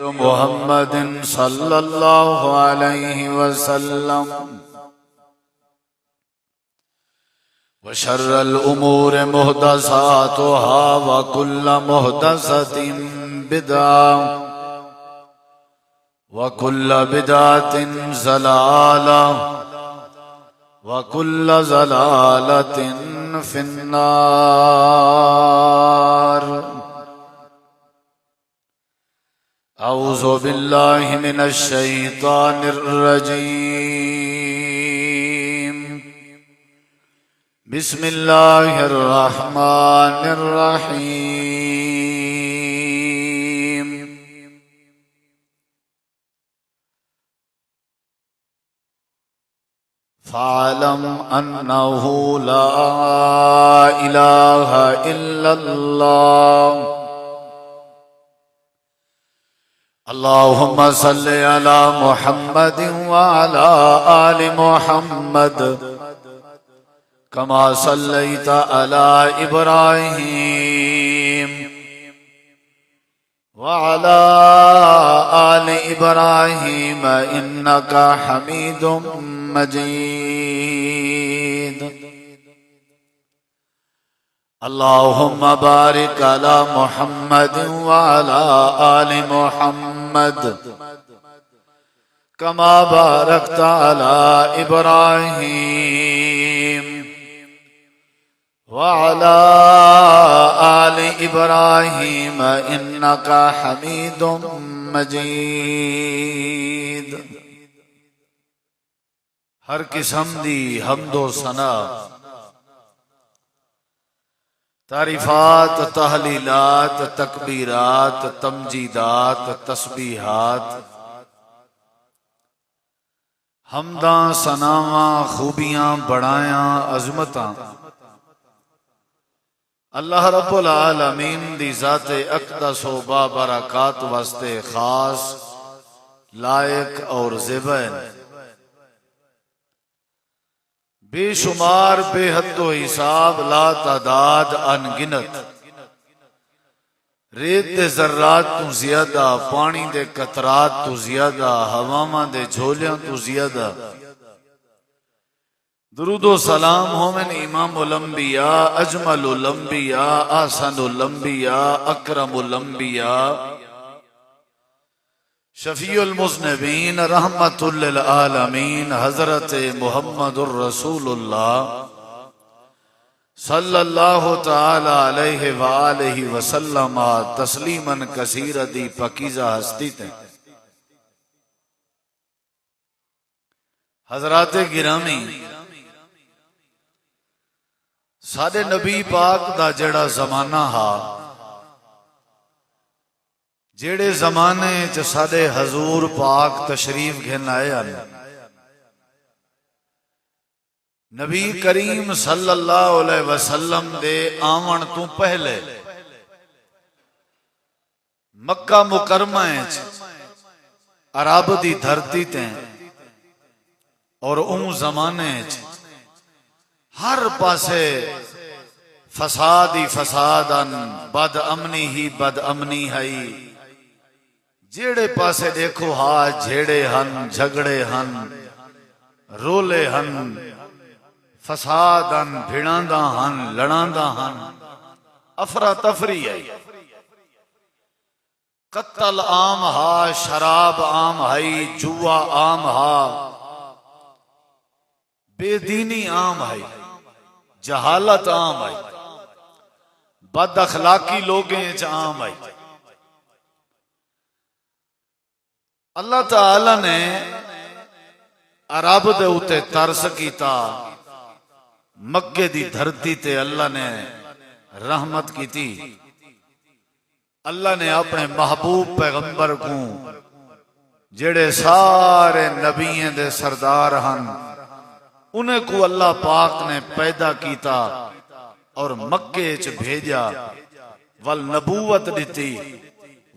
मुहम्मद सल्लल्लाहु अलैहि वसल्लम व शर्रल उमूर मुहदसातुहा व कुल्ल मुहदसतिन बिदअ व कुल्ल बिदअतिन ज़लाला व कुल्ल ज़लालतिन फिन्नार। औज़ु बिल्लाहि मिनश शैतानिर रजीम। बिस्मिल्लाहिर रहमानिर रहीम। फ़अलम अन्नहु ला इलाहा इल्लल्लाह। अल्लाहुम्मा सल्लि अला मुहम्मद व अला आलि मुहम्मद कमा सल्लैता अला इब्राहीम व अला आलि इब्राहीम इन्नका हमीदुम मजीद। अल्लाहुम्मा बारिक अला मुहम्मद व अला आलि मुहम्मद कमा बारकता अला इब्राहीम व अला आलि इब्राहीम इन्नका हमीदुम मजीद। हर किस्म दी हम्दो सना तारीफात तहलीलात तकबीरात तमजीदात तस्बीहात हमदा सनावा खूबियां बड़ाया अजमतां अल्लाह रब्बुल आलमीन दी ज़ाते अक़दस व बाबरकात वास्ते खास लायक और ज़ेबन बेशुमार बेहद हिसाब ला तादाद अनगिनत रेत दे ज़र्रात तू ज़्यादा पानी दे कतरात तू ज़्यादा हवावां दे झोलियां तू ज़्यादा दुरूदो सलाम होवन इमामुल अंबिया अजमलुल अंबिया ahsaनुल अंबिया अकरमुल अंबिया शफीउल मुज़निबीन रहमतुल लिल आलमीन हज़रत मुहम्मदुर रसूलुल्लाह सल्लल्लाहु तआला अलैहि व आलिहि वसल्लम तस्लीमन कसीर दी पकीज़ा हस्ती ते हज़रात गिरामी साडे नबी पाक दा जेड़ा ज़माना हा जेड़े जमाने च साडे हजूर पाक तशरीफ घेन आए हैं नबी करीम सल्लल्लाहु अलैहि वसल्लम दे आवन तू पहले मक्का मुकरमा अरब दी धरती ते और उन जमाने हर पासे फसाद ही फसादन बद अमनी ही बद अमनी है। जेड़े पासे देखो हा झेड़े हन झगड़े हन रोले हन फसादन भिड़ांदा हन लड़ांदा हन अफरा तफरी है। कत्ल आम हा शराब आम है जुआ आम हा बेदीनी आम है जहालत आम है बद अखलाकी लोगें च आम है। अल्लाह ताला ने अरब दे उते तरस कीता मक्के दी धरती ते अल्लाह ने रहमत की थी। अल्लाह ने अपने महबूब पैगंबर को जेड़े सारे नबियों दे सरदार हन उन्हें को अल्लाह पाक ने पैदा कीता और मक्के च भेजा वल नबूवत दी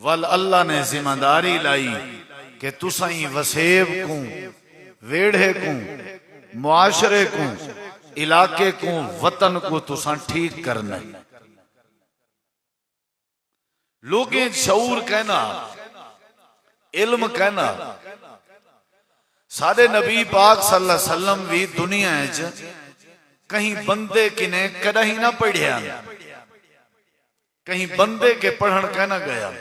वल अल्लाह ने जिम्मेदारी लाई कि तुसाई वसेब को वेढ़े को मुआशरे को इलाके को वतन को तुसा ठीक करना। लोगें शऊर कहना इल्म कहना साडे नबी पाक सल्लल्लाहु अलैहि वसल्लम भी दुनिया च कहीं बंदे किने कदही ना पढ़िया, कहीं बंदे के पढ़न कहना गया।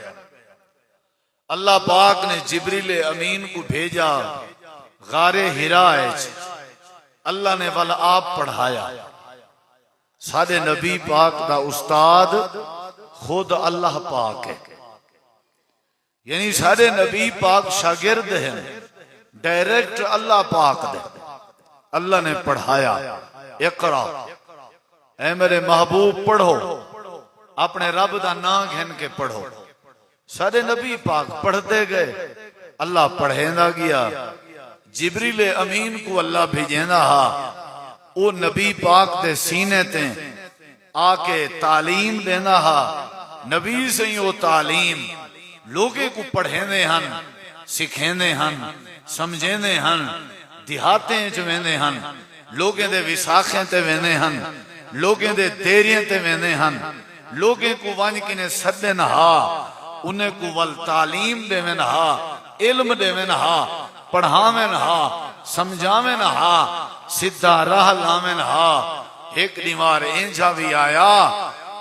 अल्लाह पाक ने जिब्रील अमीन को भेजा गारे हिरा, अल्लाह ने वाला आप पढ़ाया। साडे नबी पाक दा उस्ताद खुद अल्लाह पाक है, यानी साडे नबी पाक शागिर्द हैं डायरेक्ट अल्लाह पाक दे। अल्लाह ने पढ़ाया, इकरा ऐ मेरे महबूब पढ़ो, अपने रब दा नाम घिन के पढ़ो। साडे नबी पाक पढ़ते गए, अल्लाह पढ़ेंदा गया। जिब्रील अमीन को अल्लाह भेजेंदा हा, वो नबी पाक दे सीने ते आके तालीम देना हा। नबी से ही वो तालीम लोगे को पढ़ेंदे हन, सिखेंदे हन, समझेंदे हन, दिहातें च वेंदे हन, लोगों दे विसाखें ते वेंदे हन, लोगों दे देरियां ते वेंदे हन, लोगों को वंज किने सदन हा, उन्हें को वल तालीम देवेन हा, इल्म देवेन हा, पढ़ावेन हा, समझावेन हा, सीधा राह लावेन हा। एक दीवार इंजा भी आया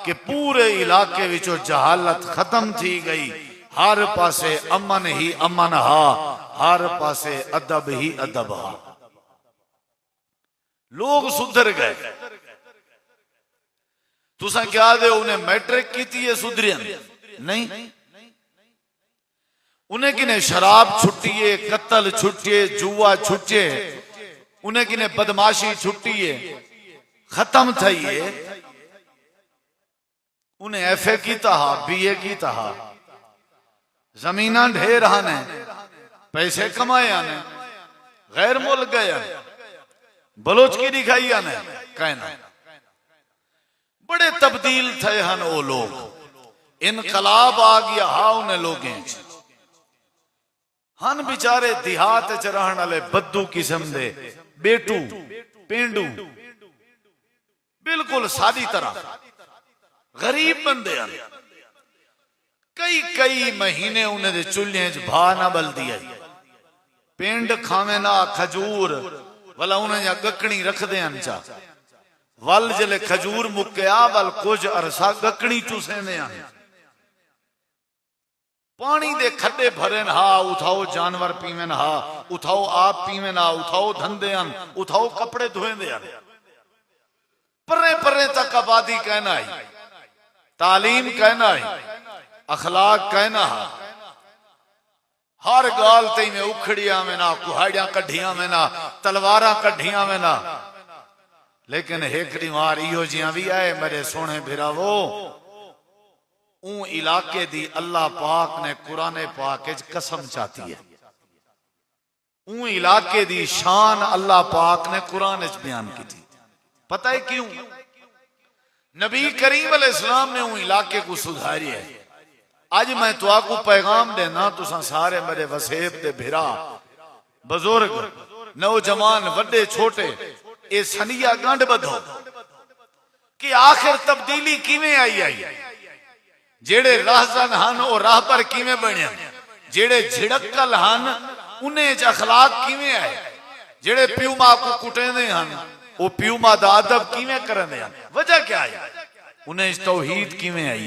कि पूरे इलाके विचों जहालत खत्म थी गई, हर पासे अमन ही अमन हा, हर पासे अदब ही अदब हा। लोग सुधर गए। तुसा क्या दे उन्हें मैट्रिक की थी सुधरिया नहीं, उन्हें किने शराब छुट्टिए, कत्ल छुट्टिए, जुआ छुट्टिए, उन्हें किने बदमाशी छुट्टिए, खत्म थी। उन्हें FA की तहा, BA की तहा, जमीना ढेर ने, पैसे कमाए ने, गैर मुल्क गए, बलोच की दिखाई ने, कहना बड़े तब्दील थे हन वो लोग। इनकलाब आ गया हा उन्हें लोगों हन बेचारे देहात च रहन वाले बद्दू किस्म दे बेटू पेंडू बिल्कुल सादी तरह गरीब बंदे हन। कई कई महीने उन्हें दे चुल्हे च भा ना बल दिया, पेंड खावे ना खजूर वाला उन्हें या गकनी रख दे चा वल जले खजूर मुक्या वल कुछ अरसा गकनी चूसे ने पानी दे खड्डे भरे हा, उठाओ जानवर पीवेन हा, उठाओ आप पीवेन हा, उठाओ धंधे हन, उठाओ कपड़े धोएंदे हन। पर्रे पर्रे तक आबादी कहना है, तालीम कहना है, अखलाक कहना है। हर गाल ते में उखड़िया में ना, कुहाड़ियां कढ़िया में ना, तलवारा कढ़िया में ना, लेकिन हेकड़ी मार इहो जियां भी आए मेरे सोने भिरावो। ऊ इलाके दी अल्लाह पाक ने कुरान पाक च कसम चाहती है, ऊ इलाके दी शान अल्लाह पाक ने कुरान च बयान की थी। पता है क्यों? नबी करीम अलैहिस्सलाम ने ऊ इलाके को सुधारी है। आज मैं तो आपको पैगाम देना, तुसा सारे मेरे वसेब दे भिरा बुजुर्ग नौजवान वड्डे छोटे ये सनिया गंढ बधो कि आखिर तब्दीली किवें आई। जेड़े राहजन हन वो राह पर किवें बने, जेड़े झिड़कल हन उन्हें च अखलाक किवें आए, जेड़े प्यू मां को कुटेंदे हन वो प्यू मां दा अदब किवें करंदे हन। वजह क्या है? उन्हें तौहीद किवें आई।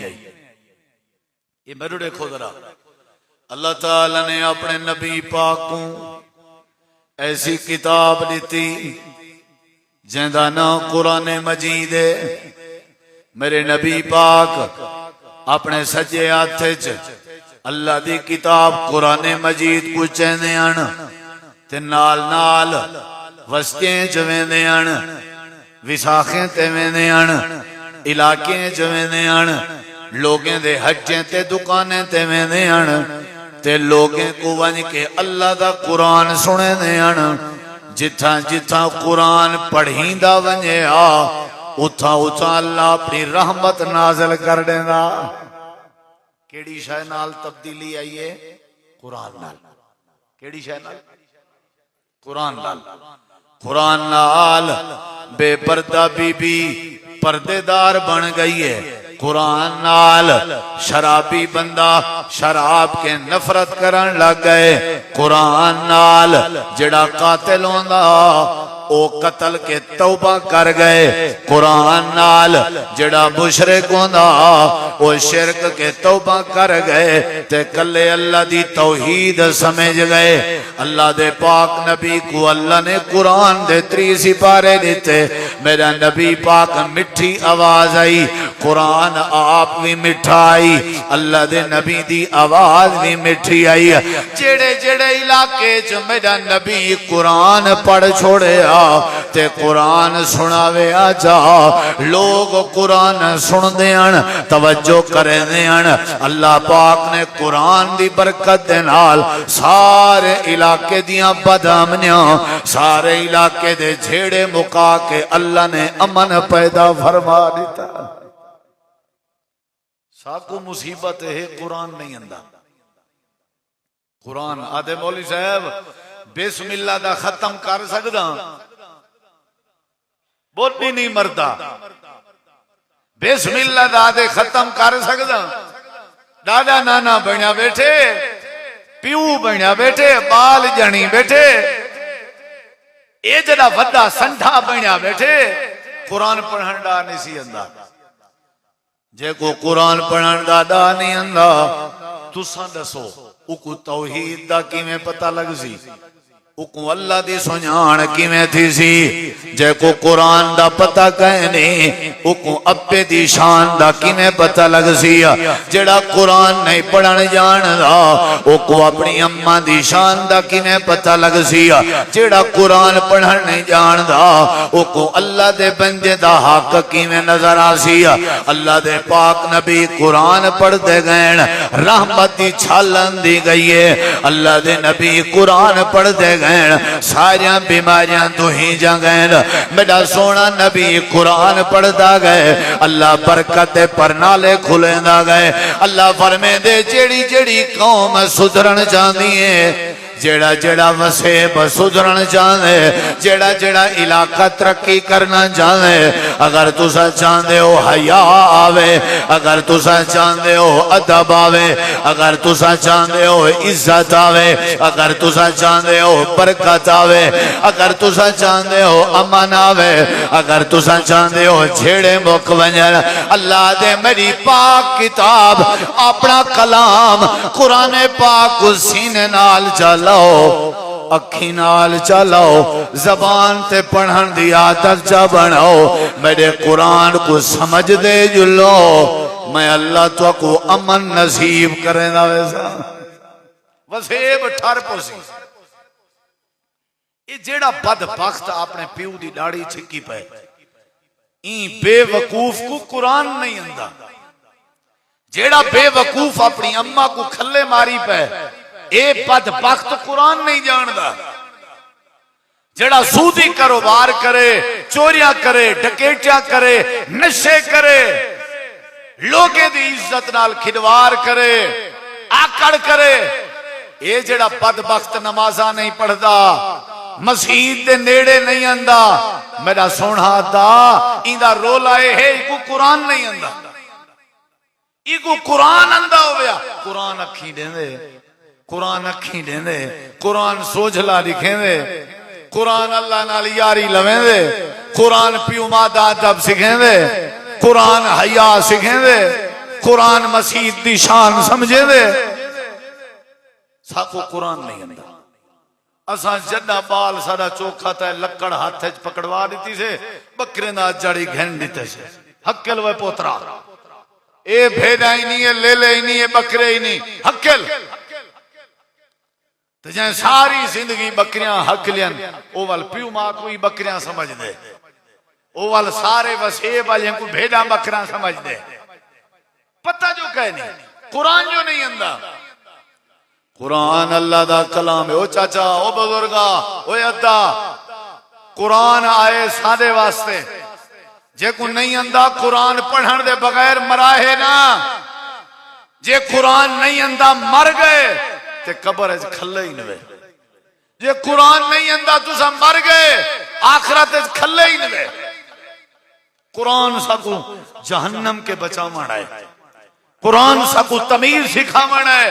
ये मेरे देखो जरा, अल्लाह ताला ने अपने नबी पाक को ऐसी किताब दी जिंदा ना कुरान मजीद है। मेरे नबी पाक अपने सज्जे हाथ च अल्लाह दी किताब कुरान मजीद को चेंदे हन ते नाल नाल वस्तियां च वेंदे हन, विसाखें ते वेंदे हन, इलाके च वेंदे हन, लोगों दे हज्जें ते दुकानें ते वेंदे हन ते लोगों को वंज के अल्लाह दा कुरान सुनेंदे हन। जिथा जिथा कुरान पढ़ींदा वंजे उथा उथा अल्लाह अपनी रहमत नाज़िल कर देंदा। केड़ी शय नाल तब्दीली आई है? कुरान नाल। केड़ी शय नाल? कुरान नाल। कुरान नाल बेपर्दा बीबी पर्देदार बन गई है। कुरान नाल शराबी बंदा शराब के नफरत करन लग गए। कुरान नाल जेड़ा कातिल होंदा ओ कत्ल के तौबा कर गए। कुरान नाल जेड़ा मुशरिक होंदा ओ शिरक के तौबा कर गए ते कल्ले अल्लाह दी तौहीद समझ गए। अल्लाह दे पाक नबी को अल्लाह ने कुरान दे 3 सिपारे दिते। मेरा नबी पाक मिठी आवाज आई, कुरान आप भी मिठा आई, अल्लाह दे नबी दी आवाज भी मिठी आई। जेड़े जेड़े इलाके च मेरा नबी कुरान पढ़ छोड़े ते कुरान सुनावे आजा लोग कुरान सुनदे हन, तवज्जो करदे हन। अल्लाह पाक ने कुरान दी बरकत दे नाल सारे इलाके दियां बदअमनियां सारे इलाके दे झेड़े मुका के अल्लाह ने अमन पैदा फरमा दिता। साकू मुसीबत है कुरान नहीं आंदा। कुरान आदे मौलवी साहब बिस्मिल्लाह दा खत्म कर सकदा, बोली नहीं मरदा। बिस्मिल्लाह दा दे खत्म कर सकदा। दादा नाना बनया बैठे, प्यू बनया बैठे, बाल जनी बैठे, ये जड़ा वड्डा संठा बनया बैठे, कुरान पढ़न दा नहीं सी आंदा। जे को कुरान पढ़न दा दा नहीं आंदा तुसा दसो उको तौहीद दा किवें पता लग सी, उको अल्लाह दी सुझाण किवें थी सी। जे को कुरान दा पता कहने उको अब्बे दी शान दा किवें पता लग सी। जेड़ा कुरान नहीं पढ़न जानदा उको अपनी अम्मा दी शान दा किवें पता लग सी। जेड़ा कुरान पढ़न नहीं जानदा उको अल्लाह दे बंदे दा हक किवें नजर आ सी। अल्लाह दे पाक नबी कुरान पढ़दे गए, रहमत दी छालन दी गई है। अल्लाह दे नबी कुरान पढ़दे सारिया बीमारियां तो ही जा गए। मेरा सोना नबी कुरान पढ़ता गए, अल्लाह बरकत परनाले खुलेंदा गए। अल्लाह फरमे दे जेड़ी जेड़ी कौम सुधरन चाहती है, जेड़ा जेड़ा वसेब सुधरन चाहते, जेड़ा जेड़ा इलाका तरक्की करना चाहते, अगर तुसा चाहते हो हया आवे, अगर तुसा चाहते हो अदब आवे, अगर तुसा चाहते हो इज्जत आवे, अगर तुसा चाहते हो बरकत आवे, अगर तुसा चाहते हो अमन आवे, अगर तुसा चाहते हो झेड़े मुक वंजन, अल्लाह दे मेरी पाक किताब अपना कलाम कुरान पाक को सीने नाल चलाओ, अखी नाल चलाओ, जबान ते पढ़न दी आदत चा बनाओ। मेरे कुरान को समझ दे जुलो, मैं अल्लाह तो को अमन नसीब करेगा। वैसा वसेब ठर पोसी ये जेड़ा बदबख्त अपने प्यू दी दाढ़ी छिकी पे ई बेवकूफ को कुरान नहीं आंदा। जेड़ा बेवकूफ अपनी अम्मा को खल्ले मारी पे ए बदबख्त कुरान नहीं जानदा। जेड़ा सूदी कारोबार करे, चोरियां करे, डकैतियां करे, नशे करे, लोगे दी इज्जत नाल खिलवाड़ करे, आकड़ करे, ये जेड़ा बदबख्त नमाजा नहीं पढ़दा, मस्जिद दे नेड़े नहीं आंदा, मेरा सोना दा इंदा रोला है इको कुरान नहीं आंदा। इको कुरान आंदा होया कुरान अखी देंदे, कुरान अखी देंदे, कुरान सोझला लिखेंदे, कुरान अल्लाह नाल यारी लवेंदे, कुरान प्यू मादा अदब सिखेंदे, कुरान हया सिखेंदे, कुरान मस्जिद दी शान समझेंदे। साको कुरान नहीं आंदा। असा जड्डा बाल सारा चोखा था, लकड़ हाथ पकड़वा दी से, बकरे ना जड़ी घेन दीते से। हक्कल वे पोतरा ए भेड़ा ही नहीं है, ले ले ही नहीं है, बकरे ही नहीं, हक्कल तो जैसे सारी जिंदगी बकरियां हक लियन, ओ वाल प्यू मां को ही बकरियां समझ दे, ओ वाल सारे वसेब वाले को भेड़ा बकरा समझ दे। पता जो कह नहीं, कुरान जो नहीं आंदा। कुरान अल्लाह दा कलाम है। ओ चाचा, ओ बुजुर्गा, ओ अद्दा, कुरान आए सादे वास्ते। जे को नहीं आंदा कुरान पढ़न दे बगैर मराहे ना। जे कुरान नहीं आंदा मर गए ते कब्र च खल्ले ही नवे। जे कुरान नहीं आंदा तुसा मर गए आखिरत च खल्ले ही नवे। कुरान साकू जहन्नम के बचावण है, कुरान साकू तमीर सिखावण है।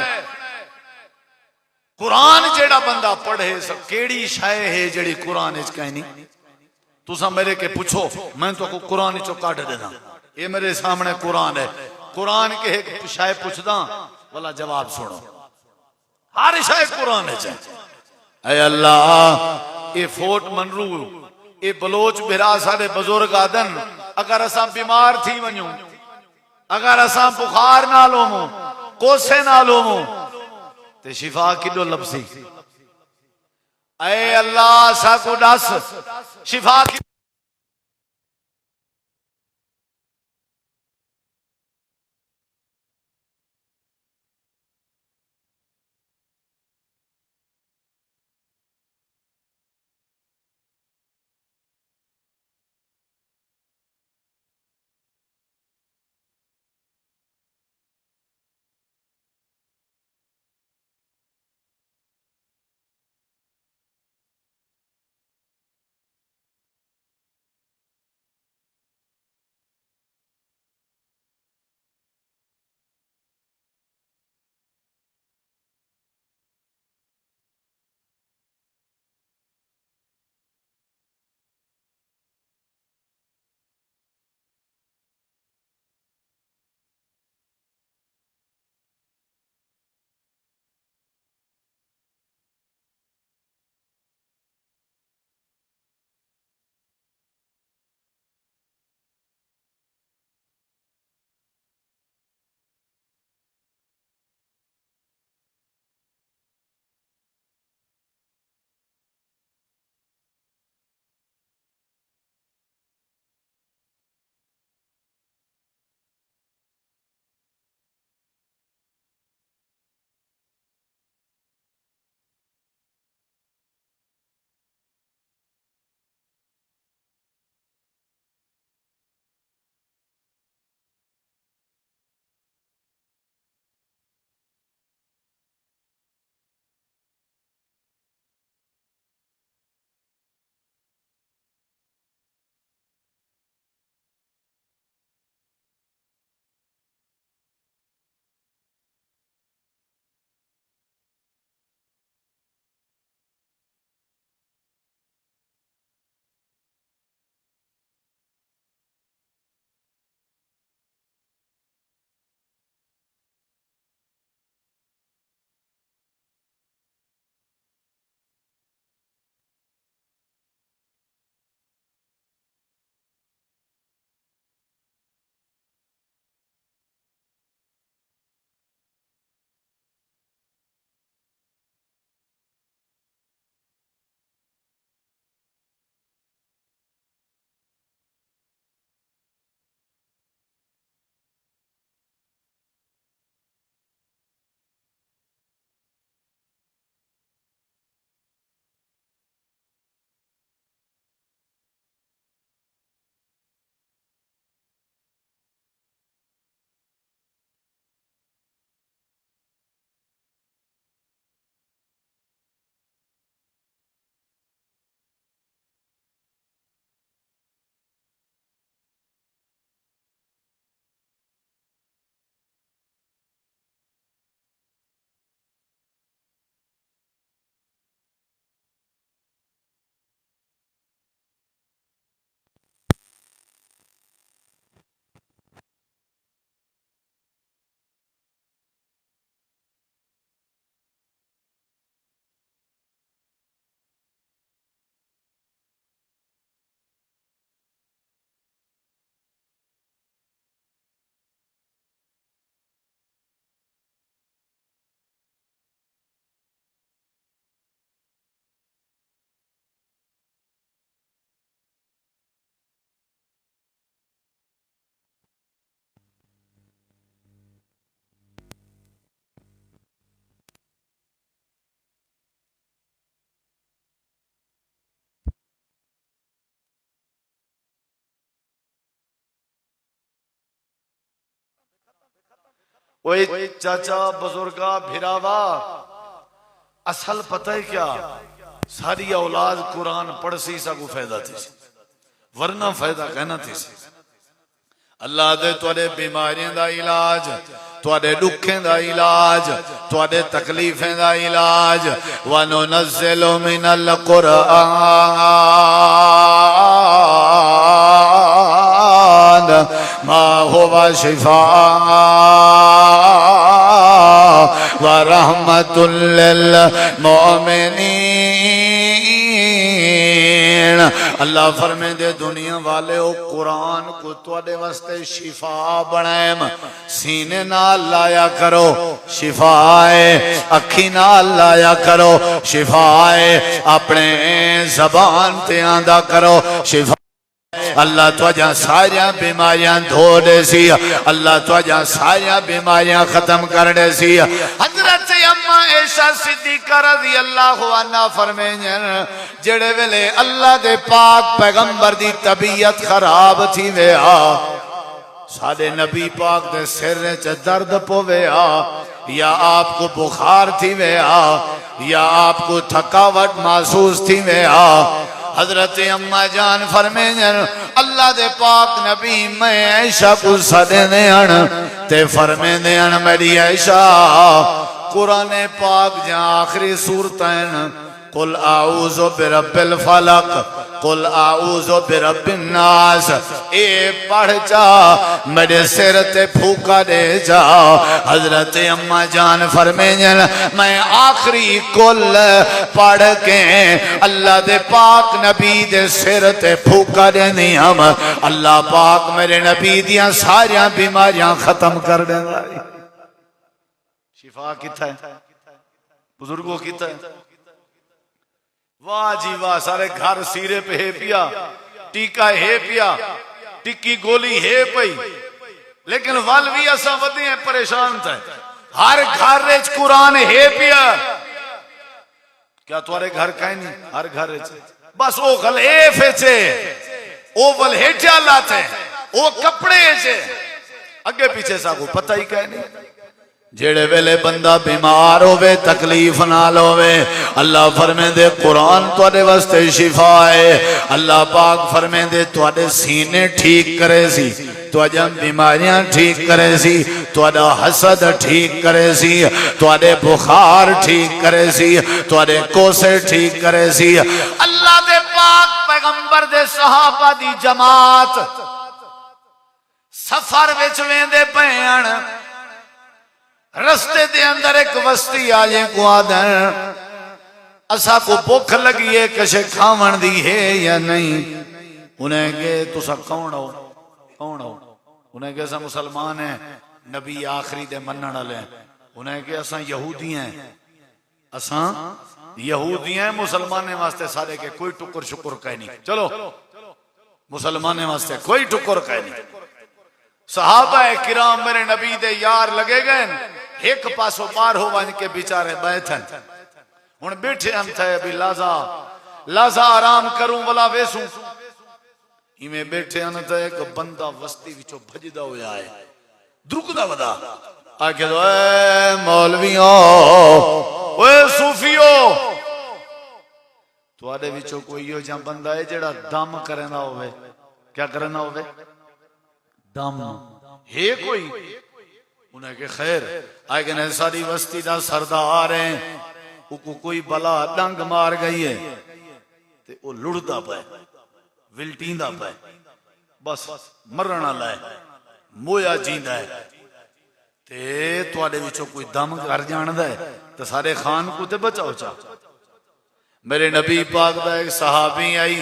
कुरान जेड़ा बंदा पढ़े सब केड़ी शाय है जेड़ी कुरान इच कहनी। तुसा मेरे के पूछो मैं तो कुरान चो काट देना, ये मेरे सामने कुरान है। कुरान के एक शाय पूछदा वाला जवाब सुनो, हर शाय कुरान है। ऐ अल्लाह ये फोर्ट मनरू ये बलोच बिरा सारे बुजुर्ग आदन, अगर असा बीमार थी वनू, अगर असा बुखार ना लोमू, कोसे ना लोमू ते शिफा किदो लपसी। ऐ अल्लाह साकू दस शिफा की। ओए चाचा बुजुर्गा भिरावा, असल पता है क्या, सारी औलाद कुरान पढ़ सी सगु फायदा थी, वरना फायदा कहना थी। अल्लाह दे तुहाडे बीमारियां दा इलाज, तुहाडे दुखें दा इलाज, तुहाडे तकलीफें दा इलाज। व नुनज़्ज़िलु मिनल कुरआन मा हुवा शिफाअ व रहमतुल लिल मोमिनीन। अल्लाह फरमाते दुनिया वाले ओ कुरान को तुहाडे वास्ते शिफा बनाएम। सीने नाल लाया करो शिफाए, अखी नाल लाया करो शिफाए, अपने जबान ते आंदा करो शिफा। अल्लाह तुझा सारिया बीमारियां धो दे सी, अल्लाह तुझा सारिया बीमारियां खत्म कर दे सी। हजरत अम्मा ऐशा सिद्दीका रज़ी अल्लाहु अन्हा फरमाईन जेड़े वेले अल्लाह दे पाक पैगंबर दी तबीयत खराब थी वे आ, साडे नबी पाक दे सिर च दर्द पवे आ, या आपको बुखार थी वे आ, या आपको थकावट महसूस थी वे आ, हजरत अम्मा जान फरमाईन अल्लाह दे पाक नबी मैं ऐशा को सदने अन ते फरमाते अन मेरी ऐशा कुरान पाक जा आखिरी सूरतैन कुल आऊज़ु बिरब्बिल फलक कुल आऊज़ु बिरब्बिन नास ए पढ़ जा मेरे सिर ते फूका दे जा। हजरत अम्मा जान फरमाईन मैं आखिरी कुल पढ़ के अल्लाह दे पाक नबी दे सिर ते फूका देनी हम, अल्लाह पाक मेरे नबी दियां सारियां बीमारियां खत्म कर देंदा। शिफा किथा है बुजुर्गों किथा है? वाह जी वाह, सारे घर सीरे पे है पिया, टीका है पिया, टिक्की गोली है पई, लेकिन वल भी असा वधे परेशान थे। हर घर कुरान है पिया, क्या तुम्हारे घर कहीं नहीं? हर घर बस वो गलेफ चे, वो वल हेठा लाते, वो कपड़े चे, अगे पीछे साको पता ही कहीं नहीं। जेड़े वेले बंदा बीमार होवे तकलीफ नाल होवे अल्लाह फरमांदे कुरान तुहाडे वास्ते शिफा है। अल्लाह पाक फरमांदे तुहाडे सीने ठीक करे सी, तुहाडीआं बीमारियां ठीक करे सी, तुहाडा हसद ठीक करे सी, तुहाडे बुखार ठीक करे सी, तुहाडे कोसे ठीक करे सी। अल्लाह दे पाक पैगंबर दे सहाबा दी जमात सफर विच वेंदे पैण, रस्ते दे अंदर एक बस्ती आले को आदन असा को भुख लगी है किसे खावन दी है या नहीं। उन्हें के तुसा कौन हो? कौन हो? उन्हें के असा मुसलमान है, नबी आखिरी दे मनण वाले। उन्हें के असा यहूदी हैं, असा यहूदी हैं, मुसलमाने वास्ते सारे के कोई टुकर शुक्र कह नहीं। चलो मुसलमाने वास्ते कोई टुकर कह नहीं। सहाबा किराम मेरे नबी दे यार लगे गए, एक पासो पार हो वन के बेचारे बैठन हुन बैठे हम थे अभी लाजा लाजा आराम करूं वाला वेसू इवें बैठे हन तो एक बंदा वस्ती विचों भजदा होया है, द्रुकदा वदा आके दो ए मौलवियों ओए सूफियो तुहाडे विचों कोई यो जा बंदा है जेड़ा दम करना होवे। क्या करना होवे? दम है कोई? उन्हें के खैर आए कि सारी बस्ती का सरदार है, उको कोई बला डंग मार गई है ते वो लुड़दा पे विलटींदा पे बस मरण वाला है, मोया जींदा है ते तुहाडे विचों कोई दम कर जानदा है तो सारे खान को ते बचाओ चा। मेरे नबी पाक दा एक सहाबी आई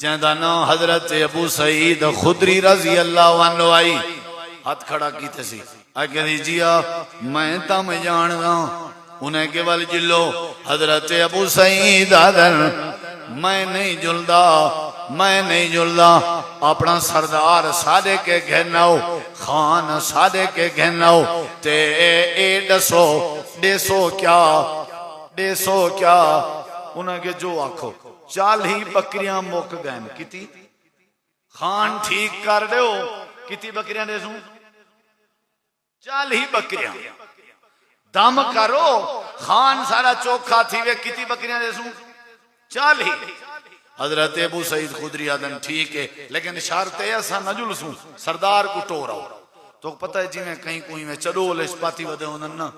जिंदा नाम हजरत अबू सईद खुदरी रजी अल्लाह अन्हु आई, हाथ खड़ा कीते सी आगे दीजिया मैं तम जानदा। उन्हें केवल जिलो हजरत अबू सईद आदर मैं नहीं जुलदा, मैं नहीं जुलदा, अपना सरदार सादे के घेनाओ, खान सादे के घेनाओ ते ए दसो देसो क्या देसो क्या। उन्हें के जो आखो 40 बकरियां मुक गए किती खान ठीक कर दो किती बकरियां देसू 40 बकरियां दम करो खान सारा चोखा थी वे किती बकरियां देसू 40। हजरत अबू सईद खुदरी आदन ठीक है, लेकिन शर्त है असा न जुलसूं सरदार को टोराओ। तो पता है जिमें कहीं कोई में चडोल पाती वधे होंदन ना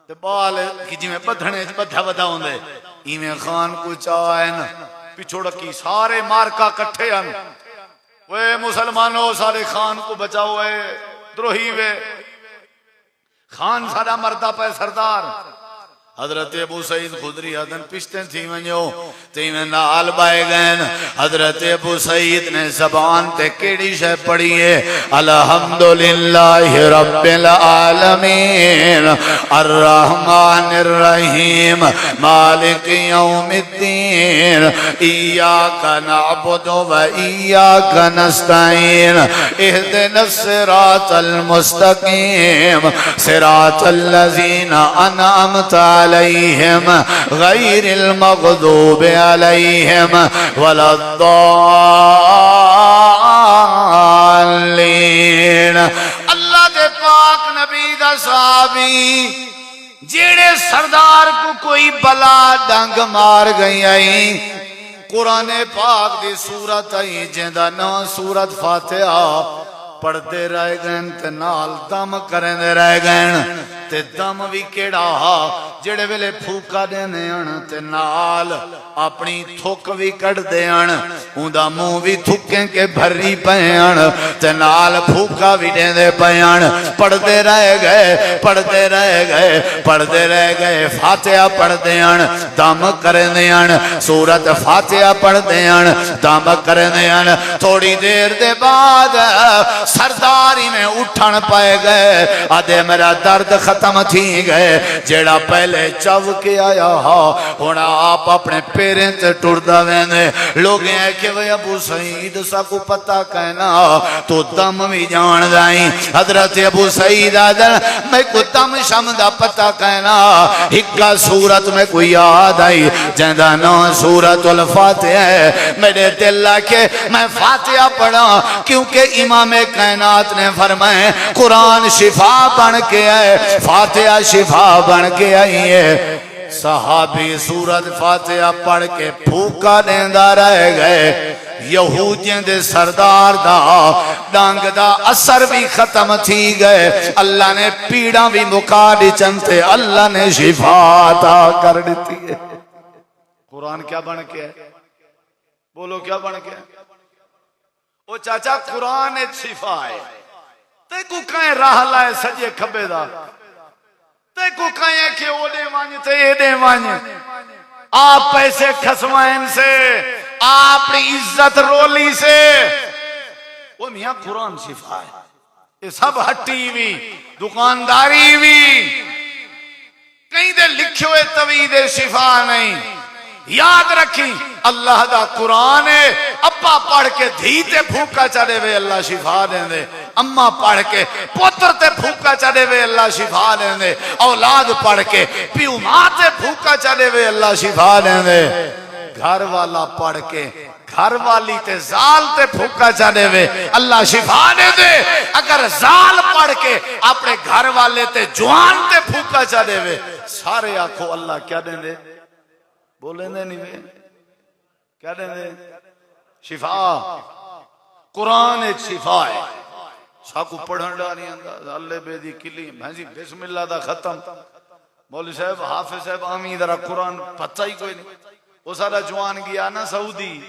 ते बाल की जिमें बधने बधा वधा होंदे इवें खान को चाहे न पिछोड़ की सारे मारका कट्ठे हन। वे मुसलमानों सारे खान को बचाओ है द्रोही वे खान सारा मरदा पे सरदार। हजरत अबू सईद खुदरी आदन पिछते थी वञो ते में नाल बाए गए। हजरत अबू सईद ने ज़बान ते केड़ी शय पढ़ी है अल्हम्दुलिल्लाहि रब्बिल आलमीन अर्रहमानिर रहीम मालिक यौमिद्दीन इय्याका नअबुदु व इय्याका नस्तईन इहदिनस सिरातल मुस्तकीम सिरातल लज़ीना अनअमता अलैहिम गैरिल मग़दूबि अलैहिम वलद्दाल्लीन। अल्लाह के पाक नबी दा सहाबी जेड़े सरदार को कोई बला डंग मार गई आई कुरान पाक दी सूरत आई जिंदा ना सूरत फातिहा पढ़ते रह गए ते नाल दम करेंदे रह गए ते दम भी केड़ा जेड़े वेले फूका देने हन ते नाल अपनी थुक भी कढ़दे हन उंदा मुंह भी थुके के भरी पे हन ते नाल फूका भी देंदे पे हन। पढ़ते रह गए पढ़ते रह गए पढ़ते रह गए फातिहा पढ़दे हन दम करेंदे हन सूरत फातिहा पढ़दे हन दम करेंदे हन। थोड़ी देर दे बाद सरदारी में उठन पाए गए आदे मेरा दर्द खत्म थी गए जेड़ा पहले चव के आया हा हुण आप अपने पैरें ते टुरदा वेंदे लोग के वे अबू सईद साकू पता कहना तो दम भी जान जाई। हजरत अबू सईद आदन मैं को दम शम दा पता कहना हिक्का सूरत में कोई याद आई जंदा ना सूरतुल फातिहा मेरे दिल लाके मैं फातिहा पढ़ा क्योंकि इमाम कायनात ने फरमाया कुरान शिफा बन के आए फातिहा शिफा बन के आई है। सहाबी सूरत फातिहा पढ़ के फूका देंदा रह गए यहूदियों दे सरदार दा डांग दा असर भी खत्म थी गए अल्लाह ने पीड़ा भी मुका दी चंते अल्लाह ने शिफा अता कर दी है। कुरान क्या बन के है बोलो क्या बन के है ओ चाचा कुरान एक शिफा है ते को कहे राह लाए सजे खबे दा ते को कहे के ओदे वांज ते एदे वांज आप पैसे खसवाएं से अपनी इज्जत रोली से वो मियां कुरान शिफा है। ये सब हट्टी भी दुकानदारी भी कहीं दे लिखे हुए तवीदे शिफा नहीं। याद रखी अल्लाह दा कुरान है अब्बा पढ़ के धी ते फूका चढ़े वे अल्लाह शिफा देंदे अम्मा पढ़ के पुत्र ते फूका चढ़े वे अल्लाह शिफा देंदे औलाद पढ़ के प्यू मां ते फूका चढ़े वे अल्लाह शिफा देंदे घर वाला पढ़ के घर वाली ते जाल ते फूका चढ़े वे अल्लाह शिफा दे दे। अगर जाल पढ़ के अपने घर वाले ते जवान ते फूका चढ़े वे सारे आखो अल्लाह क्या देंदे बोले नहीं वे क्या देंदे शिफा। कुरान एक शिफा है साकू पढ़न डाली अल्ले बेदी किली भैंसी बिस्मिल्लाह दा खत्म मौलवी साहब हाफिज साहब आमी जरा कुरान पता ही कोई नहीं। वो सारा जवान गया ना सऊदी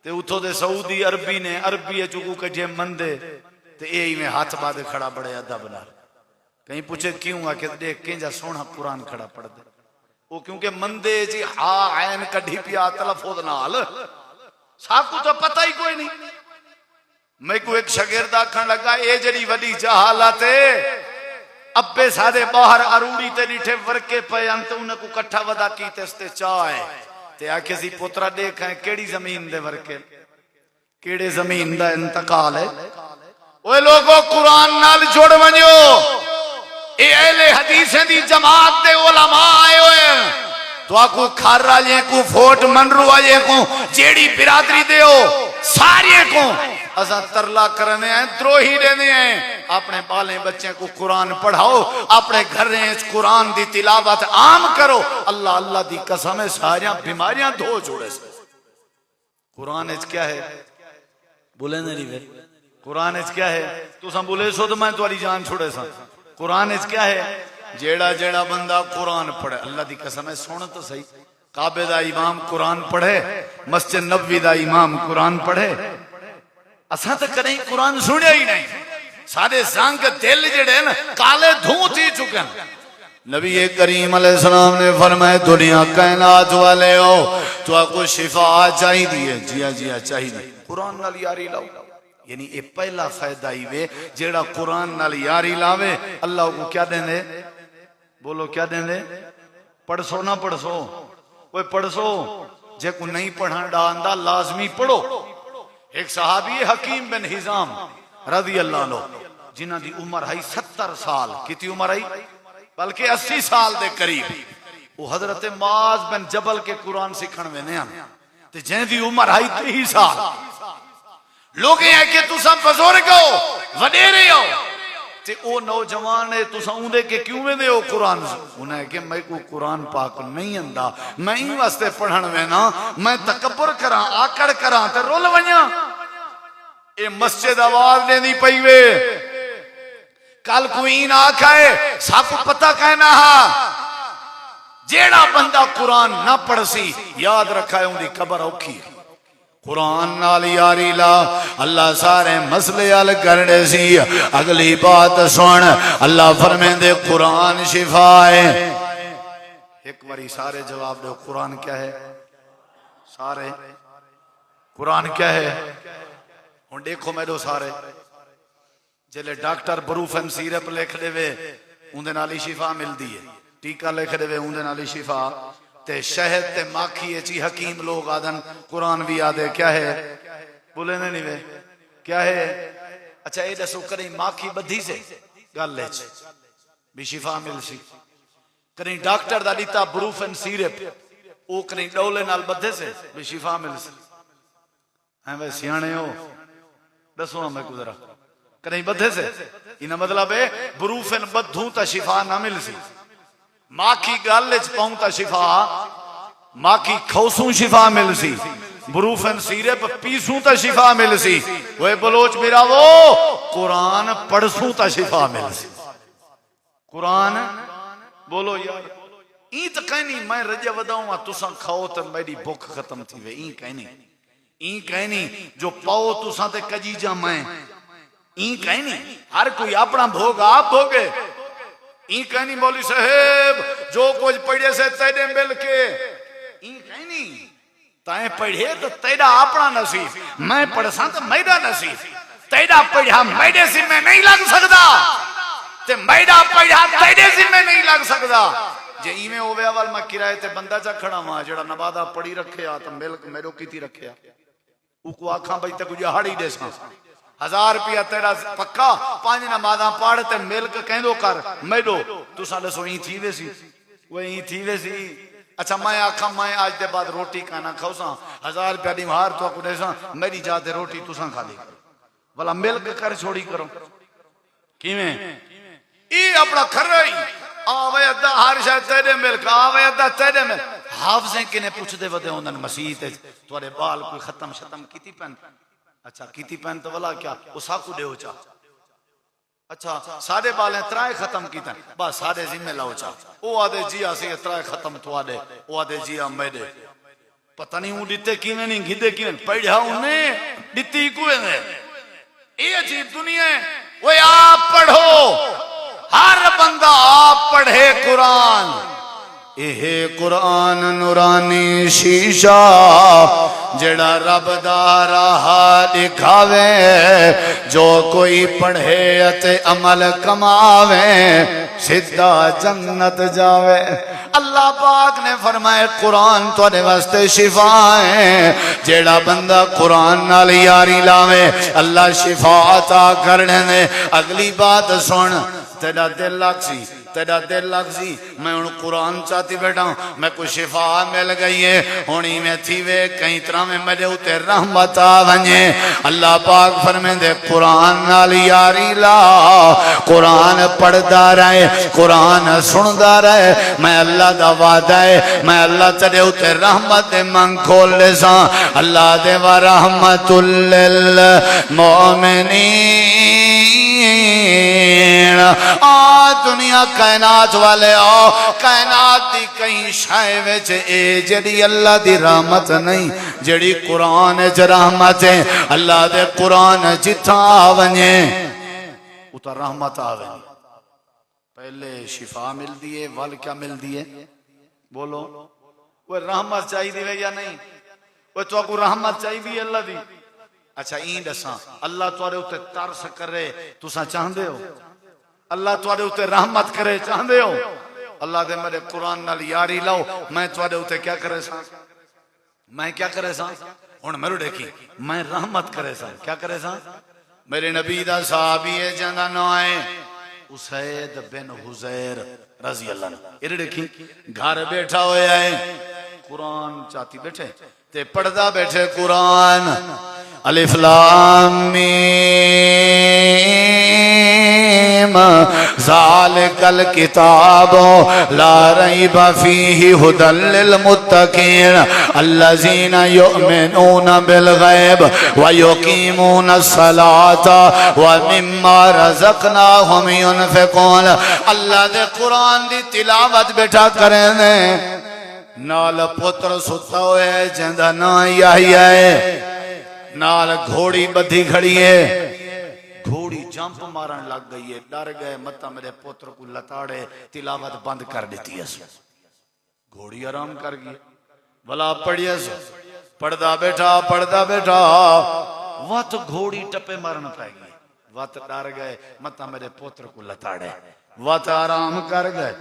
ते उठो दे सऊदी अरबी ने अरबी चुकू कजे मंदे ते ए में हाथ बांधे खड़ा बड़े अदब नाल कहीं पूछे क्यों आके देख केंजा सोना कुरान खड़ा पढ़ दे वो क्योंकि मंदे जी हा ऐन कढ़ी पिया तलफुज नाल साकू तो पता ही कोई नहीं। मैं को एक शागिर्द आखन लगा ए जड़ी वडी जहालत है अब्बे सादे बाहर अरूड़ी ते डिठे वर्के पे अंत उनको कट्ठा वदा कीते ते चाय ते आखे सी पुत्रा देख केड़ी जमीन दे वर्के केड़े जमीन दा इंतकाल है। ओए लोगो कुरान नाल जुड़ वणो ए अहले हदीसें दी जमात दे उलमा आए होए तो आकू खार वाले को फोट मनरू वाले को जेड़ी बिरादरी दे हो सारे को असा तरला करने हैं द्रोही देने हैं। अपने बाले बच्चे को कुरान पढ़ाओ अपने घर कुरान दी तिलावत आम करो अल्लाह अल्लाह दी कसम है सारियां बीमारियां धो छोड़े से कुरान इच क्या है? बोले नहीं वे कुरान इच क्या है? तुसा बोले सो तो मैं तुम्हारी जान छोड़े सा। कुरान इच क्या है? जेड़ा जेड़ा बंदा कुरान पढ़े, अल्लाह दी कसम है, सुन तो सही, काबे दा इमाम कुरान पढ़े, मस्जिद नबवी दा इमाम कुरान पढ़े, असा तो कहीं कुरान सुनिया ही नहीं। सारे संग दिल जेड़े न काले धूं थी चुके हैं। नबी करीम अलैहिस्सलाम ने फरमाया दुनिया कायनात वाले हो तो आपको शिफा चाहिए। जिया जिया चाहिए, कुरान नाल यारी लाओ। यानी ये पहला फायदा ही वे, जेड़ा कुरान नाल यारी लावे अल्लाह को क्या देंदे? बोलो क्या देंदे? पढ़सो ना पढ़सो, कोई पढ़सो, जे को नहीं पढ़ा डांदा लाजमी पढ़ो। एक सहाबी हकीम बिन हिजाम रज़ी अल्लाह अन्हु, जिन्हां दी उम्र है 70 साल, कितनी उम्र है? बल्कि 80 साल दे करीब। वो हजरत माज बिन जबल के कुरान सीखण वेने हन ते जेंदी उम्र है 30 साल। लोग है कि तुसा बुजुर्ग हो, वडेरे हो, ते ओ नौजवान है, तुसा उंदे के क्यों वेंदे हो कुरान? उन्हें कि मैं को कुरान पाक नहीं आंदा, मैं ही वास्ते पढ़न वेना, मैं तकब्बुर करा, आकड़ करा ते रुल वणा। ए मस्जिद आवाज देनी पई वे, कल कोई ना आखे सब पता कहना हा। जेड़ा बंदा कुरान ना पढ़सी, याद रखा है उनकी कबर औखी। कुरान नाल यारी ला, अल्लाह सारे मसले हल करने सी। अगली बात सुन, अल्लाह फरमांदे कुरान शिफा है। एक बारी सारे जवाब दो, कुरान क्या है? सारे कुरान क्या है? हुण देखो मेरे सारे, जिले डॉक्टर ब्रूफन सिरप लिख देवे उंदे नाल ही शिफा मिलती है, टीका लिख देवे उंदे नाल ही शिफा, ते शहद ते माखी ची हकीम लोग आदन कुरान भी आदे क्या है? बोले नहीं वे क्या है? अच्छा ये दसो कहीं माखी बधी से गल भी शिफा मिल सी? कहीं डॉक्टर दा दिता ब्रूफन सिरप ओ कहीं डोले नाल बधे से भी शिफा मिल सी? वे सियाणे हो, दसो मैं गुजरा कहीं बधे से? इना मतलब है ब्रूफन बधू तो शिफा ना मिल सी। माखी गल पाऊं तो शिफा, माखी खौसू शिफा मिल सी, ब्रूफन सिरप पीसू तो शिफा मिल सी। वे बलोच मेरा वो कुरान पढ़सू तो शिफा मिल सी। कुरान बोलो यार, ई तो कहनी मैं रजे वदाऊं तुसा खाओ तो मेरी भुख खत्म थी वे, ई कहनी, ई कहनी जो पाओ तुसा ते कजीजा मैं, ई कहनी हर कोई अपना भोग आप भोगे। ई कहनी मौली साहेब जो कुछ पढ़े से तेरे मिल के, ई कहनी ताए पढ़े तो तेरा अपना नसीब, मैं पढ़सा तो मेरा नसीब, तेरा पढ़ा मेरे से मैं नहीं लग सकता, ते मेरा पढ़ा तेरे से मैं नहीं लग सकता। जे इवें होवे वाल मैं किराए ते बंदा चा खड़ा वा जेड़ा नवादा पढ़ी रखे आ तो मिल मेरो कीती रखे आ, उको आखा भाई ते कुछ हाड़ी देसा 1000 रुपया तेरा पक्का, 5 नमाज़ा पढ़ ते मिल्क कहंदो कर मैडो तुसा दसो ई थी वेसी? वो ई थी वेसी? अच्छा मैं आखा मैं आज दे बाद रोटी खाना खाऊसा 1000 रुपया दी हार तो को देसा, मेरी जाते रोटी तुसा खा ली करो, भला मिल्क कर छोड़ी करो किवें? ई अपना खरई आवे अद्धा हर शायद तेरे मिल्क आवे अद्धा तेरे में हाफजे किने पूछदे वदे उन्हन मसीह ते तोरे बाल कोई खत्म शतम कीती पन? अच्छा कीती पहन तो वाला क्या वो साकू दे चा? अच्छा साढ़े बाल त्राए खत्म कीता बस साढ़े जिम्मे लाओ चा। ओ आदे जी आसी त्राए खत्म तो आदे, ओ आदे जी आ मेदे पता नहीं हूं दिते किने नहीं घिदे किने पढ़ा उन्ने दिती कुए ने। ये अजीब दुनिया है। वो आप पढ़ो, हर बंदा आप पढ़े कुरान। एहे कुरान नूरानी शीशा जेड़ा रब दा राह दिखावे, जो कोई पढ़े अते अमल कमावे सीधा जन्नत जावे। अल्लाह पाक ने फरमाया कुरान तुहाडे वास्ते शिफा है। जेड़ा बंदा कुरान नाल यारी लावे अल्लाह शिफा अता करने ने। अगली बात सुन, तेरा दिल लग सी तेरा दिल लग सी मैं हुण कुरान चाहती बैठा मैं कोई शिफा मिल गई है हुणी में थी वे कई तरह में मेरे उते रहमत आ वने अल्लाह पाक फरमांदे कुरान नाल यारी ला कुरान पढ़दा रहे कुरान सुनदा रहे मैं अल्लाह दा वादा है मैं अल्लाह तेरे उते रहमत दे मंग खोल ले सा अल्लाह दे व रहमतुल लिल मोमिनीन आ दुनिया कायनात वाले आओ कायनात दी कई शाय विच ए जेड़ी अल्लाह दी रहमत नहीं जेड़ी कुरान च रहमत है अल्लाह दे कुरान जिथा वने उता रहमत आवे पहले शिफा मिलती है वल क्या मिलती है बोलो वो रहमत चाहिए या नहीं वो तो को रहमत चाहिए अल्लाह दी अच्छा ई दसा अल्लाह तुहाडे उते तरस करे तुसा चाहंदे हो अल्लाह तुहाडे उते रहमत करे चाहंदे हो अल्लाह दे मेरे कुरान नाल यारी लाओ मैं तुहाडे उते क्या करे सा मैं क्या करे सा हुण मेरे देखी मैं रहमत करे सा क्या करे सा मेरे नबी दा सहाबी है जिंदा नाम है उसैद बिन हुजैर रजी अल्लाह इधर देखी घर बैठा होया है कुरान चाहती बैठे ते पढ़दा बैठे कुरान अलिफ लाम मीम ज़ालिकल किताबु ला रैब फीहि हुदल लिल मुत्तकीन अल्लज़ीना युमिनूना बिल गैब व युकीमूना सलाता व मिम्मा रज़क़नाहुम युनफ़िक़ून अल्लाह दे कुरान दी तिलावत बैठा करें नाल पुत्र सुता होया जिंदा ना याहिया है नाल घोड़ी बधी खड़ी है घोड़ी जंप मारन लग गई है डर गए मत मेरे पुत्र को लताड़े तिलावत बंद कर देती है घोड़ी आराम कर गई भला पढ़िए पढ़दा बैठा वत घोड़ी टप्पे मारन पै गई वत डर गए मत मेरे पुत्र को लताड़े वत आराम कर गए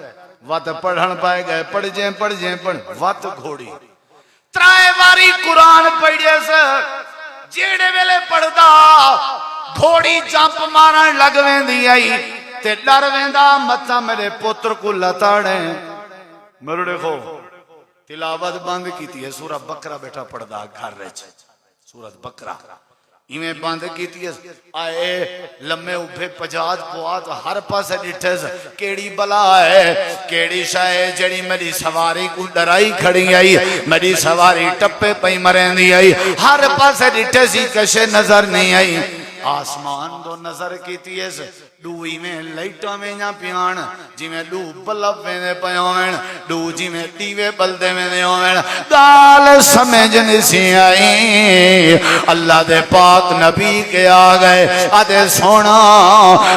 वत पढ़न पाए गए पढ़ वत घोड़ी त्राए बारी कुरान पढ़िए जेड़े वेले पढ़दा घोड़ी जंप मारन लग वेंदी आई ते डर वेंदा मत मेरे पुत्र को लताड़े मेरे देखो तिलावत बंद की है सूरह बकरा बैठा पढ़दा घर विच सूरह बकरा इवें बंद की आए लम्मे उभे पजाद पुआत हर पासे डिठे केड़ी बला है केड़ी शाय जड़ी मेरी सवारी को डराई खड़ी आई मेरी सवारी टप्पे पई मरेंदी आई हर पासे डिठे सी कशे नजर नहीं आई आसमान दो नजर की डू इवें लाइटा में ना पियान जिमें डू बल्ब वेंदे पे होवन डू जिमें दीवे बलदे वेंदे होवन गाल समझ नहीं सी आई अल्लाह दे पाक नबी के आ गए आदे सोना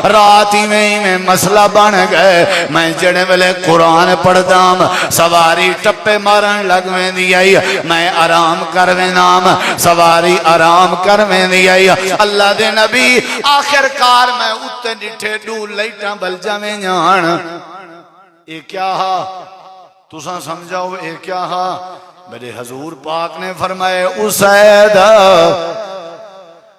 रात में मसला बन गए मैं जड़े वेले कुरान पढ़दाम सवारी टप्पे मारन लग वेंदी आई मैं आराम कर वेंदाम सवारी आराम कर वेंदी आई अल्लाह दे नबी आखिरकार मैं उत्ते डिठे डू लाइटा बल जावे जान ये क्या हा तुसा समझाओ ये क्या हा मेरे हजूर पाक ने फरमाए उसैद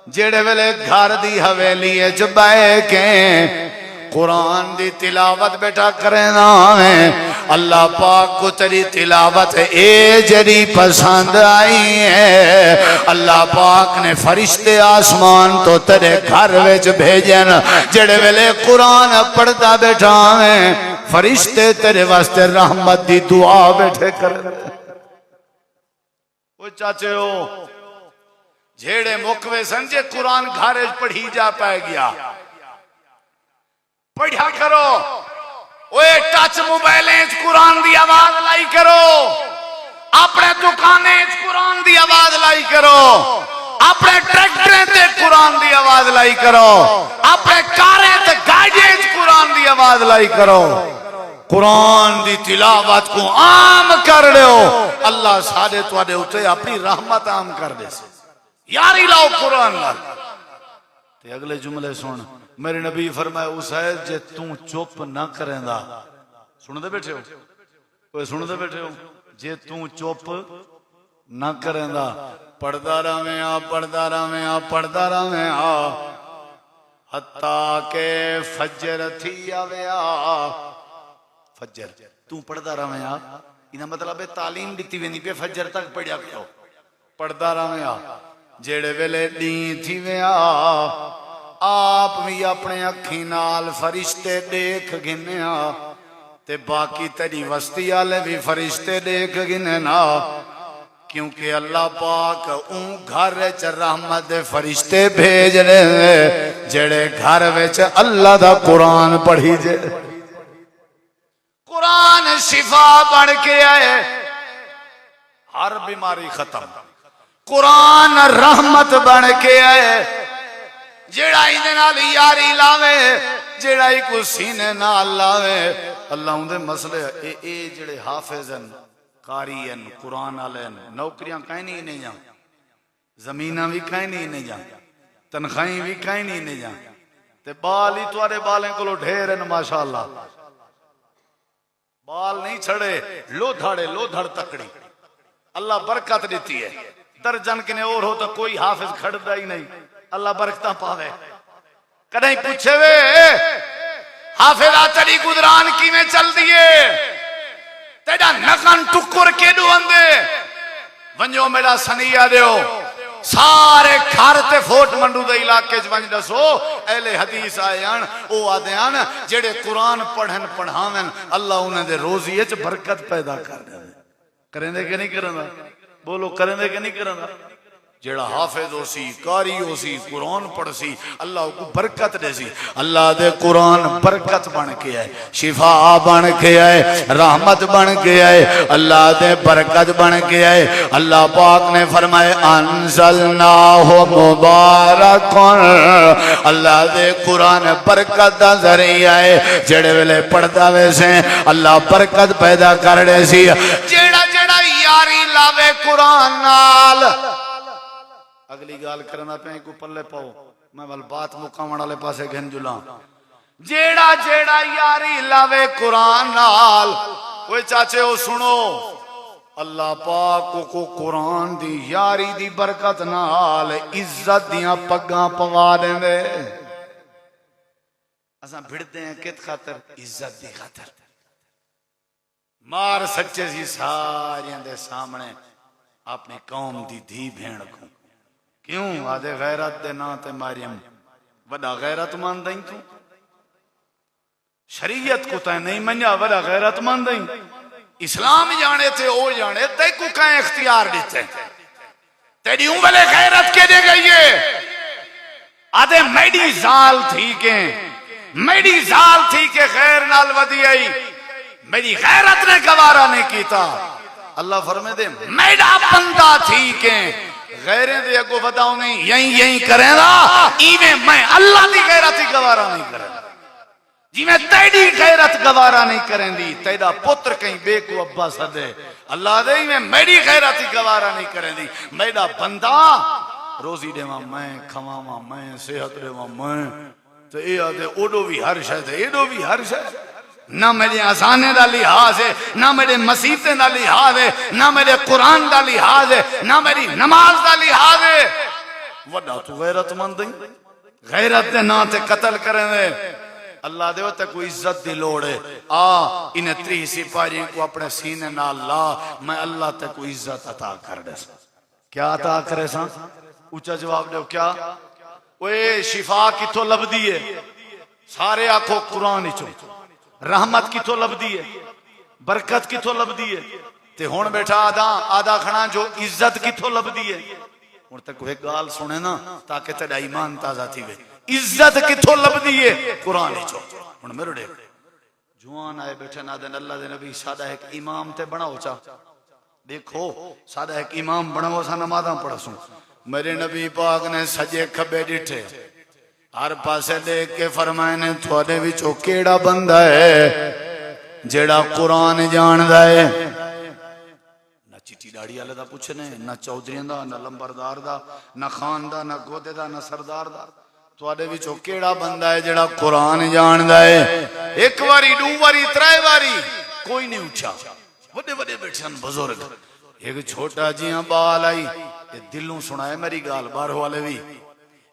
जेड़े वेले घर दी हवेली च बैठ के कुरान दी तिलावत बेटा करेना है अल्लाह पाक को तेरी तिलावत ए जरी पसंद आई है अल्लाह पाक ने फरिश्ते आसमान तो तेरे घर विच भेजन जेड़े वेले कुरान पढ़ता बैठा है फरिश्ते तेरे वास्ते रहमत दी दुआ बैठे कर ओ चाचे हो जेड़े मुकवे संजे कुरान घर पढ़ी जा पाए गया पढ़ा करो ओए टच मोबाइल कुरान दी आवाज लाई करो अपने दुकाने कुरान दी आवाज लाई करो अपने ट्रैक्टर ते कुरान दी आवाज लाई करो अपने कारें ते गाड़ियां कुरान दी आवाज लाई करो कुरान दी तिलावत को आम कर लो अल्लाह साडे तुहाडे उते अपनी रहमत आम कर दे यारी लाओ कुरान नाल ते अगले जुमले सुन मेरे नबी फरमाए उसैद जे तू चुप ना करेंदा सुनदे बैठे हो ओए सुनदे बैठे हो जे तू चुप ना करेंदा पढ़दा रहे हत्ता के फजर थी आविया फजर तू पढ़दा रहे आ इना मतलब है तालीम दी वेंदी पे फजर तक पढ़िया करो पढ़दा रहे आ जेड़े वेले दी थी वे आप भी अपने अखी नाल फरिश्ते देख गिने ते बाकी तेरी वस्ती वाले भी फरिश्ते देख गिने ना क्योंकि अल्लाह पाक घर च रहमत दे फरिश्ते भेज रहे जेड़े घर विच अल्लाह दा कुरान पढ़ी जे कुरान शिफा बन के आए हर बीमारी खत्म कुरान रहमत बन के आए जेड़ा इहदे नाल यारी लावे जेड़ा ही को सीने नाल लावे अल्लाह उहदे मसले ए जेड़े हाफिज हैं कारी हैं कुरान वाले नौकरियां कहीं नहीं जा जमीना भी कहीं नहीं जा तनखाही भी कहीं नहीं जा ते बाल ही तुहाडे बालें कोलों ढेर हैं माशाअल्लाह बाल नहीं छड़े लोधड़ तकड़ी अल्लाह बरकत देती है दर्जन किने और हो तो कोई हाफिज खड़दा ही नहीं अल्लाह बरकत पावे कदई पूछे वे हाफिजा तेरी गुजरान किवें चल दिए तेरा नखन टुकुर केडू आंदे वंजो मेरा सनिया दियो सारे घर ते फोट मंडू दे इलाके च वंज दसो अहले हदीस आए हन ओ आदे हन जेड़े कुरान पढ़न पढ़ावन अल्लाह उन्हां दे रोजी च बरकत पैदा कर देवे करेंदे कि नहीं करंदा बोलो करेंदे कि नहीं करंदा जेड़ा हाफिज होसी कारी होसी कुरान पढ़सी अल्लाह को बरकत देसी अल्लाह दे कुरान बरकत बन के आए शिफा बन के आए रहमत बन के आए अल्लाह दे बरकत बन के आए अल्लाह पाक ने फरमाए अंज़लनाहु मुबारकन अल्लाह दे कुरान बरकत दा जरिया है जेड़े वेले पढ़दा वैसे अल्लाह बरकत पैदा कर देसी जेड़ा जेड़ा यारी लावे कुरान नाल अगली गाल करना पे को पल्ले पाओ मैं वाल बात मुकावण वाले पासे घन जुला जेड़ा जेड़ा यारी लावे कुरान नाल ओए चाचे ओ सुनो अल्लाह पाक को कुरान दी यारी दी बरकत नाल इज्जत दियां पग्गां पवा देंदे असां भिड़दे हैं कित खातर इज्जत दी खातर मार सच्चे सी सारियां दे सामने अपनी कौम दी धी भेण को क्यों आदे गैरत दे ना ते मारियम वड़ा गैरत मान दई तू शरीयत को तै नहीं मन्या वड़ा गैरत मान दई इस्लाम जाने थे ओ जाने ते को का इख्तियार देते तेरी उंगले गैरत के दे गई है आदे मेरी जाल थी के खैर नाल वदी आई मेरी गैरत ने गवारा नहीं कीता अल्लाह फरमे दे मेरा बंदा थी के गैरें दे अगो बताओ नहीं यही करेगा इवें मैं अल्लाह दी गैरत ही गवारा नहीं करेगा जिवें तेरी गैरत गवारा नहीं करेंदी तेरा पुत्र कहीं बेकू अब्बा सदे अल्लाह दे इवें मेरी गैरत ही गवारा नहीं करेंदी मेरा बंदा रोजी देवा मैं खवावा मैं सेहत देवा मैं तो ये आदे ओडो भी हर शायद एडो भी हर शायद ना मेरे अजाने का लिहाज है ना मेरे मसीते का लिहाज है ना मेरे कुरान का लिहाज है ना मेरी नमाज का लिहाज है वड्डा तू गैरतमंद है गैरत दे ना ते कत्ल करें दे अल्लाह दे ते कोई इज्जत दी लोड़ है आ इन 30 सिपाहियों को अपने सीने नाल ला मैं अल्लाह ते कोई इज्जत अता कर दे क्या अता करे सा ऊंचा जवाब दो क्या ओए शिफा किथों लभदी है सारे आखो कुरान विचों रहमत किथों लभदी है बरकत किथों लभदी है ते हुण बैठा आधा खड़ा जो इज्जत किथों लभदी है हुण तक कोई गाल सुने ना ताकि तेरा ईमान ताजा थी वे इज्जत किथों लभदी है कुरान विचों हुण मेरे देख जवान आए बैठे ना दे अल्लाह दे नबी सादा एक इमाम ते बनाओ चा देखो सादा एक इमाम बनाओ सा नमाज़ां पढ़सू मेरे नबी पाक ने सजे खबे डिठे हर पासे देख के फरमाए ने थोड़े विचों केड़ा बंदा है जेड़ा कुरान जानदा है ना चिट्टी दाढ़ी वाले दा पूछने ना चौधरियां दा ना लंबरदार दा ना खान दा ना गोदे दा ना सरदार दा थोड़े विचों केड़ा बंदा है जेड़ा कुरान जानदा है एक बारी दो बारी त्रै बारी कोई नहीं उठा बड़े बड़े बैठे बुजुर्ग एक छोटा जिहा बाल आई दिलों सुनाए मेरी गाल बाहर वाले भी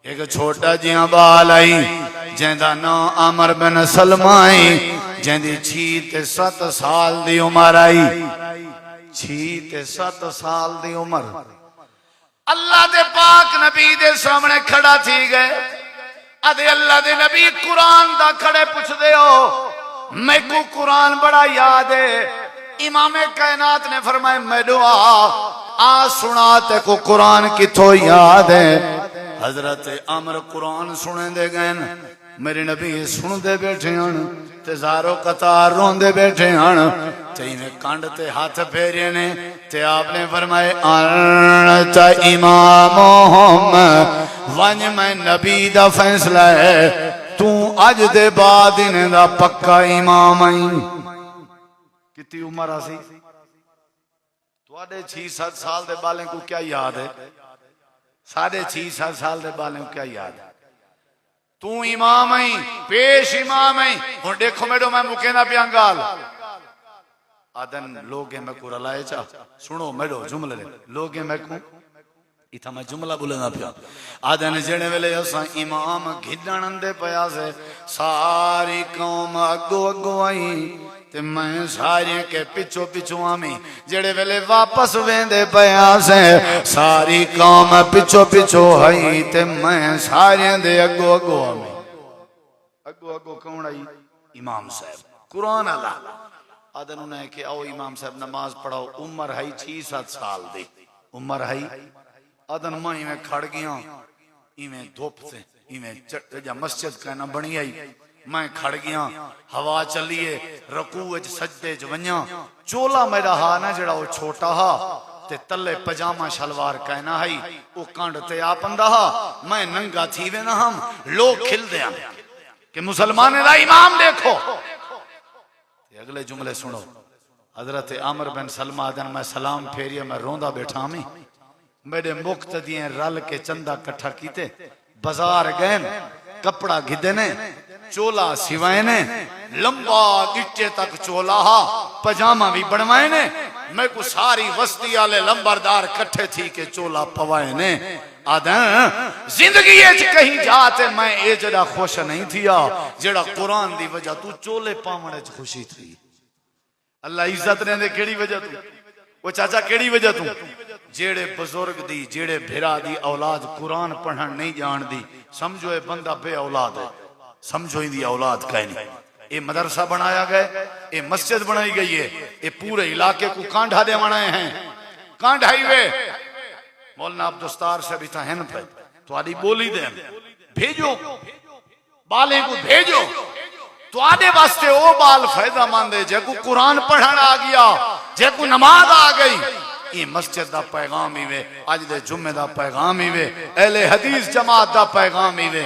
एक छोटा जिहा बाल आई जेंदा ना अमर बिन सलमाई जिंदी 6 ते 7 साल दी उम्र आई, 6 ते 7 साल दी उम्र अल्लाह दे पाक नबी दे सामने खड़ा थी गए। अदे अल्लाह दे नबी कुरान दा खड़े पुछदे हो, मैनू कुरान बड़ा याद है। इमाम कायनात ने फरमाया मैनू आ सुना ते को कुरान किथों याद है। हजरत अमर कुरान सुने दे गए, मेरे नबी सुनते बैठे हन ते जारो कतार रोंदे बैठे हन ते इवें कंड ते हाथ फेरे ने ते आपने फरमाए अनता इमामुहुम, वंज मैं नबी दा फैसला है, तू अज दे बाद इन्हां दा पक्का इमाम आई। कितनी उम्र आसी तुहाडे 6-7 साल दे बालें को क्या याद है? 6.5-7 साल दे बालें को क्या याद है? तू इमाम आई, पेश इमाम आई। हुण देखो मेडो मैं मुकेना पिया गाल आदन लोगे मैं को रलाए चा सुनो मेडो जुमले लोगे मैं को इथा मैं जुमला बोलना पिया। आदन जेने वेले असा इमाम घिडण दे पया से सारी कौम अगो अगो आई ते मैं सारे के पिछो पिछो आमी। जेड़े वेले वापस वेंदे पया से सारी कौम पिछो पिछो आई ते मैं सारे दे अगो अगो आमी। अगो अगो कौन आई? इमाम साहब कुरान अल्लाह आदन उन्हें कि आओ इमाम साहब नमाज पढ़ाओ। उम्र है 6-7 साल दी उम्र है। आदन मैं इवें खड़ गया, इवें धुप से इवें मस्जिद कहना बनी आई। मैं खड़ गया, हवा चलिए, रकू सजदे च वन्या, चोला मेरा हा ना जड़ा वो छोटा हा ते तले पजामा शलवार कहना है वो कंड ते आ पंदा हा। मैं नंगा थी वे ना, हम लोग खिलदे हैं कि मुसलमान दा इमाम देखो। अगले जुमले सुनो। हजरत आमर बिन सलमा आदन मैं सलाम फेरिया, मैं रोंदा बैठा में मेरे मुक्तदियां रल के चंदा कट्ठा कीते, बाजार गए, कपड़ा घिदे ने, चोला सिवाए ने, लंबा गिट्टे तक चोला हा, पजामा भी बनवाए ने। मैं को सारी बस्ती वाले लंबरदार कट्ठे थी के चोला पवाए ने। आदन जिंदगी कहीं जाते मैं ये जरा खुश नहीं थिया जेड़ा कुरान दी वजह तू चोले पावने च खुशी थी। अल्लाह इज्जत ने केड़ी वजह तू वो चाचा केड़ी वजह तू? जेड़े बुजुर्ग दी जेड़े भिरा दी औलाद कुरान पढ़न नहीं जान दी, समझो ये बंदा बे औलाद है, समझो इंदी औलाद कहीं नहीं। ये मदरसा बनाया गया, ये मस्जिद बनाई गई है, ये पूरे इलाके को कांढा दे बनाए हैं। कांढ हाईवे मौलाना अब्दुस्तार से भी था पे तुहाडी बोली दे भेजो, बाले को भेजो तुहाडे वास्ते ओ बाल फायदेमंद है जेको कुरान पढ़न आ गया, जेको नमाज आ गई। ये मस्जिद दा पैगाम ही वे, अज दे जुम्मे दा पैगाम ही वे, अहले हदीस जमात दा पैगाम ही वे।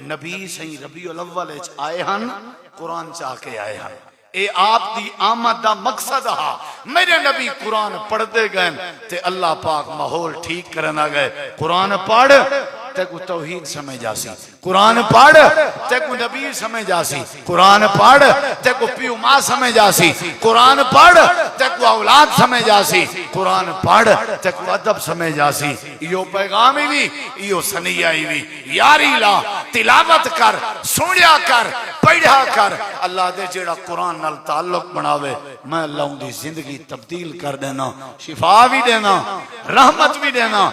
नबी सही रबीउल अव्वल च आए हन, कुरान चा के आए हन। ए आप दी आमद दा मकसद हा। मेरे नबी कुरान पढ़ते गए ते अल्लाह पाक माहौल ठीक करना गए। कुरान पढ़ ते को तौहीद समझ जासी, कुरान पढ़ ते को नबी समझ जासी, कुरान पढ़ ते को पियो मां समझ जासी, कुरान पढ़ ते को औलाद समझ जासी, कुरान पढ़ ते को अदब समझ जासी। यो पैगाम भी यो सनिया भी यारी ला, तिलावत कर, सुनिया कर, पढ़ा कर। अल्लाह दे जेड़ा कुरान नाल ताल्लुक बनावे मैं अल्लाह उनकी जिंदगी तब्दील कर देना, शिफा भी देना, रहमत भी देना,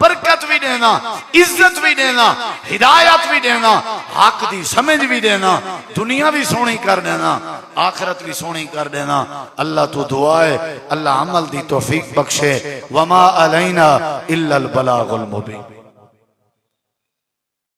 बरकत भी देना, इज्जत भी देना, हिदायत भी देना, हक दी समझ भी देना, दुनिया भी सोनी कर देना, आखिरत भी सोनी कर देना। अल्लाह तू दुआ है, अल्लाह अमल दी तौफीक बख्शे। वमा अलैना इल्लल बलागुल मुबीन।